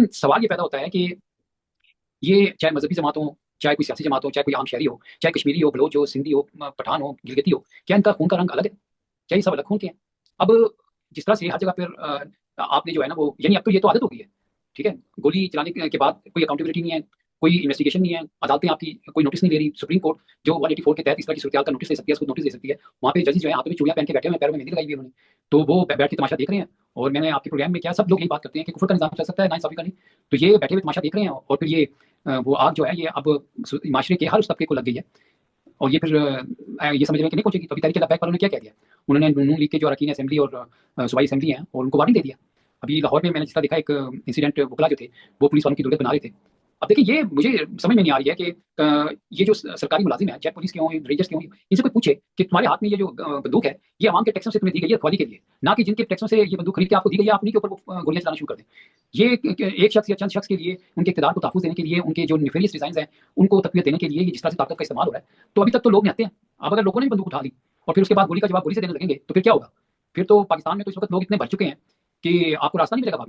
सवाल ये पैदा होता है कि ये चाहे मजहबी जमात हो, चाहे कोई सियासी जमात हो, चाहे कोई आम शहरी हो, चाहे कश्मीरी हो, बलोच हो, सिंधी हो, पठान हो, गिलगिती हो, क्या इनका खून का रंग अलग है? क्या ये सब अलग खून के हैं? अब जिस तरह से हर जगह पर आपने जो है ना वो यानी अब तो ये तो आदत हो गई है, ठीक है? गोली चलाने के बाद कोई अकाउंटेबिलिटी नहीं है, कोई इन्वेस्टिगेशन नहीं है, अदालतें आपकी कोई नोटिस नहीं ले रही, सुप्रीम कोर्ट जो 184 के तहत इस तरह की सूरत का नोटिस ले सकती है, उसको नोटिस दे सकती है। वहाँ पे जजेस जो है हाथों में चूड़ियां पहन के बैठे हुए हैं, पैरों में मेहंदी लगाई हुई है उन्होंने, तो वो बैठ के तमाशा देख रहे हैं। और मैंने आपके प्रोग्राम में क्या सब लोग यही बात करते हैं कि कुफर का निजाम चल सकता है, नाइंसाफी का नहीं। तो ये बैठे हुए तमाशा देख रहे हैं और फिर ये वो आग जो है ये अब माशरे के हर उस तबके को लग गई है। और ये फिर ये समझ रहे हैं कि नहीं पहुंचेगी। तो अभी तहरीक लब्बैक वालों ने क्या कह दिया, उन्होंने नून लीग के जो अरकान असेंबली और सूबाई असेंबली हैं और उनको वार्निंग दे दिया। अभी लाहौर में मैंने जिस तरह देखा एक इंसिडेंट, वकला जो थे वो पुलिस वालों की दुर्गत बना रहे थे। अब देखिए ये मुझे समझ में नहीं आ रही है कि ये जो सरकारी मुलाजिम है, चाहे पुलिस के हों रेंजर्स के हों, इनसे कोई पूछे कि तुम्हारे हाथ में ये जो बंदूक है ये आवाम के टैक्सों से तुम्हें दी गई है रखवाली के लिए, ना कि जिनके टैक्सों से ये बंदूक खरीद के आपको दी गई है आप उन्हीं के ऊपर वो गोलियां चलाना शुरू कर दें। ये एक शख्स या चंद शख्स के लिए उनके इक़्तिदार को तहफ़्फ़ुज़ देने के लिए, उनके जो नेफेरियस डिज़ाइंस हैं उनको तक़वियत देने के लिए ये जिस तरह से ताकत का इस्तेमाल हो रहा है, तो अभी तक तो लोग निहत्ते हैं। अब अगर लोगों ने भी बंदूक उठा ली और फिर उसके बाद गोली का जवाब गोली से देने लगेंगे तो फिर क्या होगा? फिर तो पाकिस्तान में तो इस वक़्त लोग इतने भर चुके हैं कि आपको रास्ता नहीं मिलेगा भागने का।